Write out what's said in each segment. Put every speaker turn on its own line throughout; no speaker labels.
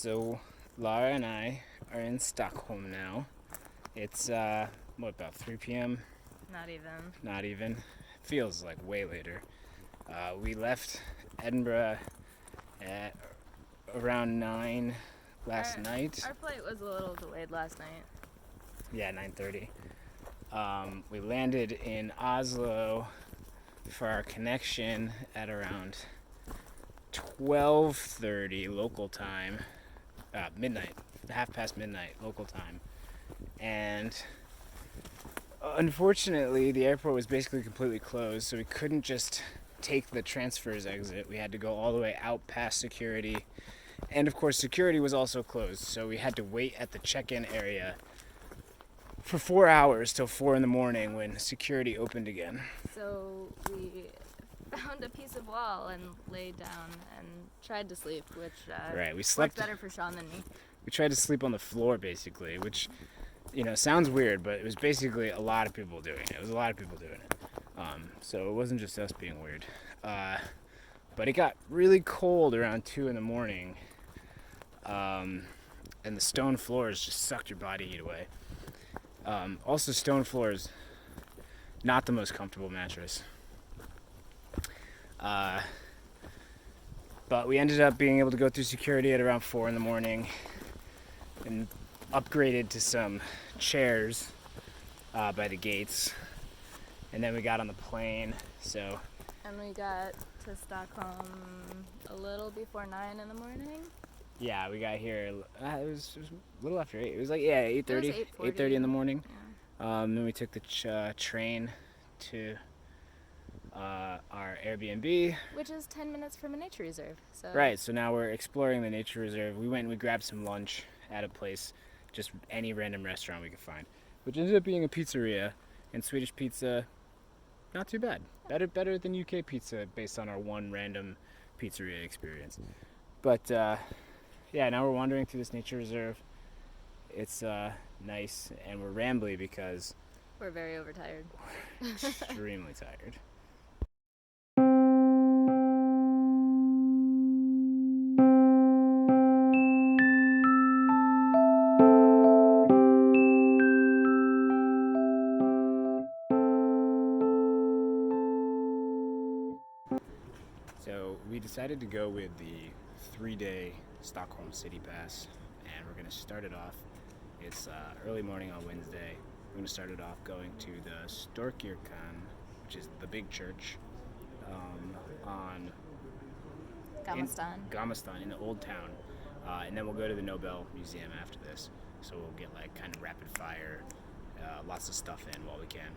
So Lara and I are in Stockholm now. It's about 3 p.m.
Not even.
Not even. Feels like way later. We left Edinburgh at around 9 last night.
Our flight was a little delayed last night.
Yeah, 9:30. We landed in Oslo for our connection at around 12:30 local time, midnight, half past midnight local time, and unfortunately the airport was basically completely closed, so we couldn't just take the transfers exit. We had to go all the way out past security, and of course security was also closed, so we had to wait at the check-in area for 4 hours till 4 in the morning when security opened again.
So we found a piece of wall and laid down and tried to sleep, which
we slept
worked better for Sean than me.
We tried to sleep on the floor basically, which sounds weird, but it was basically a lot of people doing it. So it wasn't just us being weird. But it got really cold around 2 in the morning, and the stone floors just sucked your body heat away. Also, stone floors, not the most comfortable mattress. But we ended up being able to go through security at around 4 in the morning and upgraded to some chairs by the gates. And then we got on the plane,
And we got to Stockholm a little before 9 in the morning.
Yeah, we got here, it was a little after 8. It was like, 8:30. 8:30 in the morning.
Yeah.
Then we took the train to our Airbnb.
Which is 10 minutes from a nature reserve.
Right, so now we're exploring the nature reserve. We went and we grabbed some lunch at a place, just any random restaurant we could find, which ended up being a pizzeria, and Swedish pizza, not too bad. Better than UK pizza based on our one random pizzeria experience. But now we're wandering through this nature reserve. It's nice, and we're rambly because
we're very overtired.
Extremely tired. So we decided to go with the 3-day Stockholm City Pass, and we're going to start it off. It's early morning on Wednesday. We're going to start it off going to the Storkyrkan, which is the big church on Gamestan in the old town, and then we'll go to the Nobel Museum after this. So we'll get kind of rapid fire, lots of stuff in while we can.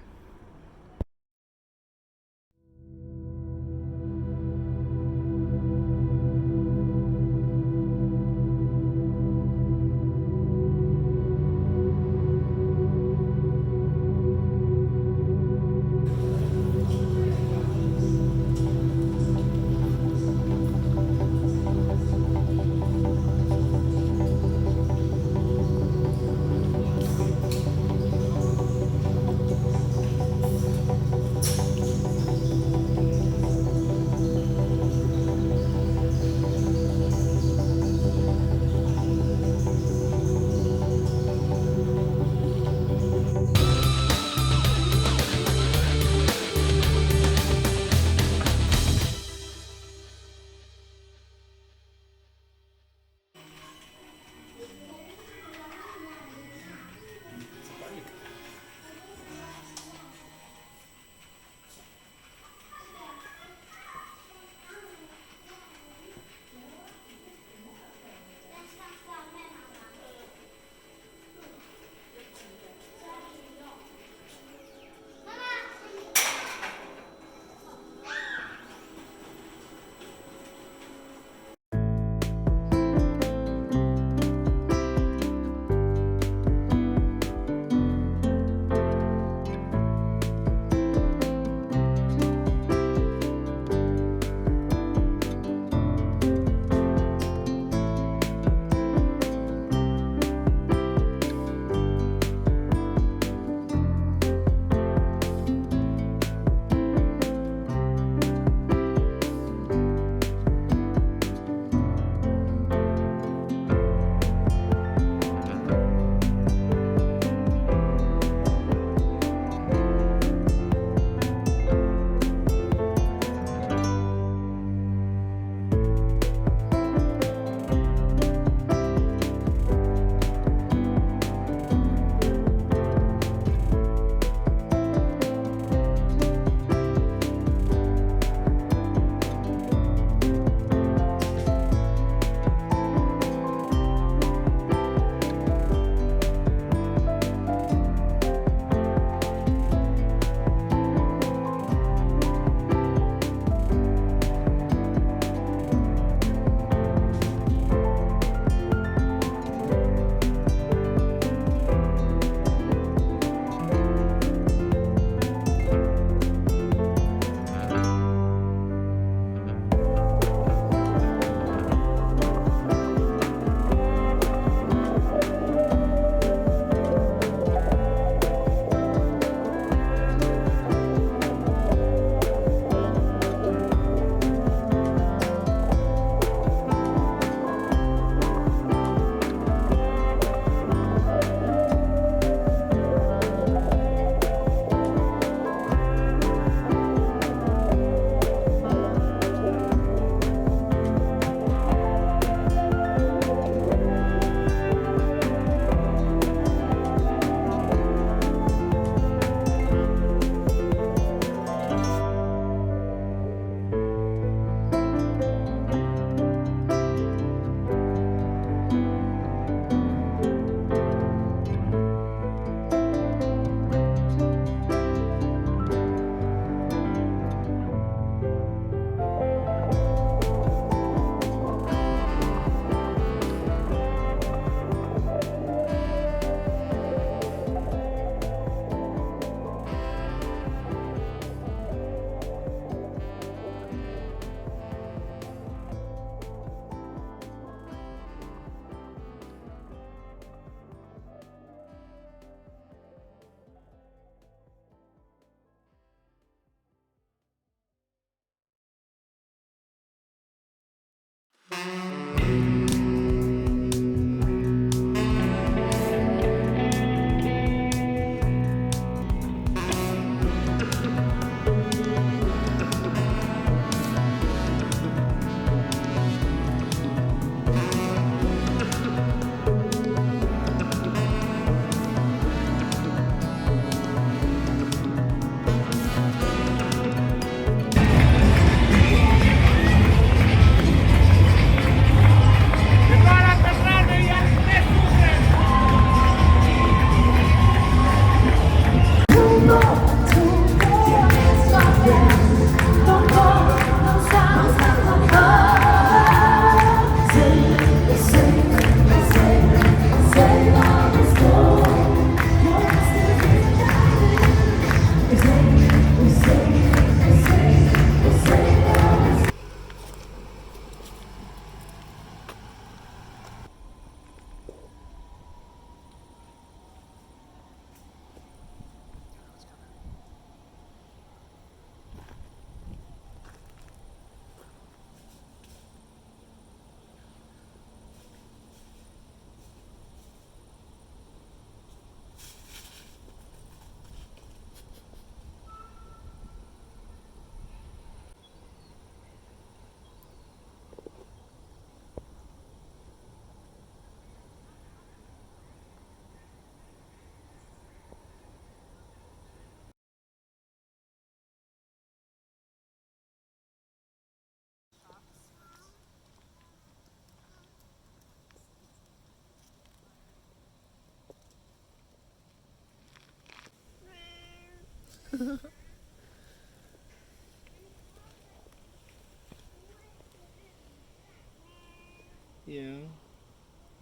Yeah.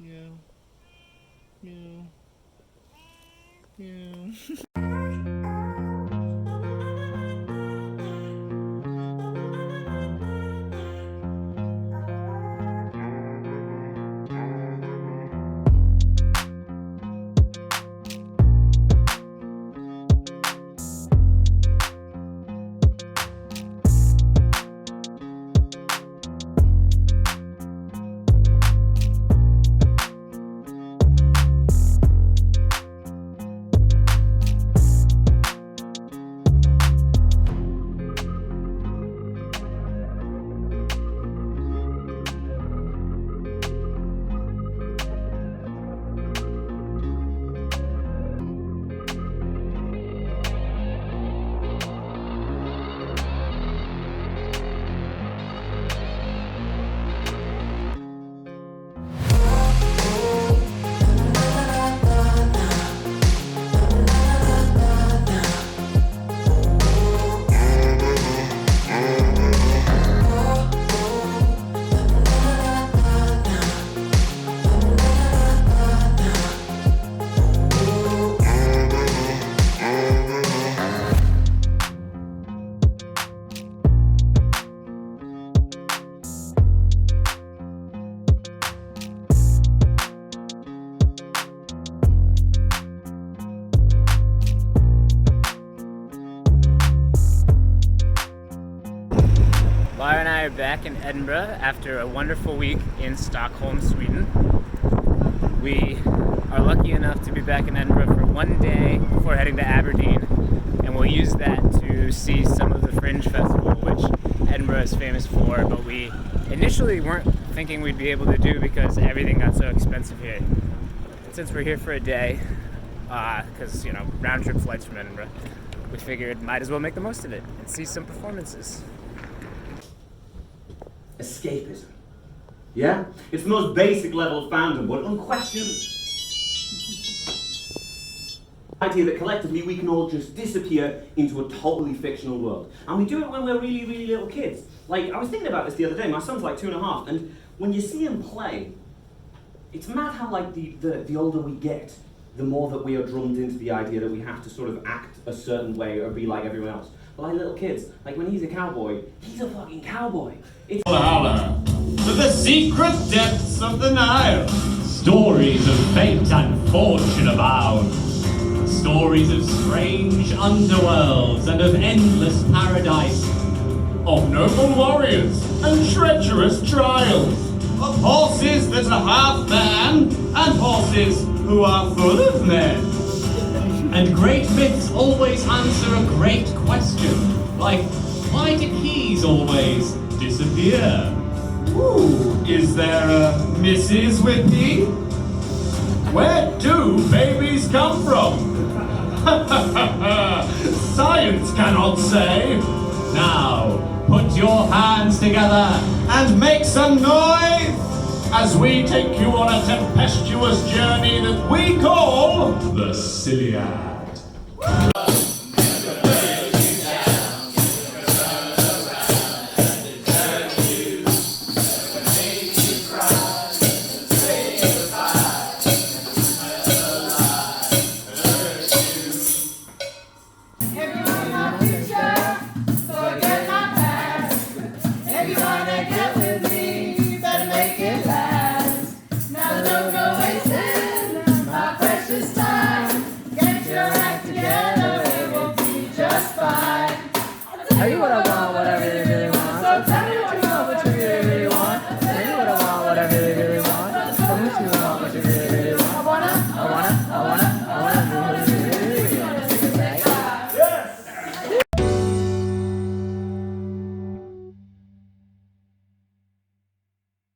Yeah. Yeah. Yeah. Laura and I are back in Edinburgh after a wonderful week in Stockholm, Sweden. We are lucky enough to be back in Edinburgh for one day before heading to Aberdeen, and we'll use that to see some of the Fringe Festival, which Edinburgh is famous for, but we initially weren't thinking we'd be able to do because everything got so expensive here. And since we're here for a day, because, you know, round trip flights from Edinburgh, we figured might as well make the most of it and see some performances.
Escapism. Yeah? It's the most basic level of fandom, but unquestioned. The idea that collectively we can all just disappear into a totally fictional world. And we do it when we're really, really little kids. Like, I was thinking about this the other day, my son's like 2.5, and when you see him play, it's mad how, like, the older we get, the more that we are drummed into the idea that we have to sort of act a certain way or be like everyone else. But like little kids, like when he's a cowboy, he's a fucking cowboy. It's
Holla to the secret depths of the Nile. Stories of fate and fortune abound. Stories of strange underworlds and of endless paradise. Of noble warriors and treacherous trials. Of horses that are half man and horses who are full of men. And great myths always answer a great question, like, why do keys always disappear? Ooh, is there a Mrs. Whitney? Where do babies come from? Science cannot say. Now, put your hands together and make some noise as we take you on a tempestuous journey that we call the Silliad.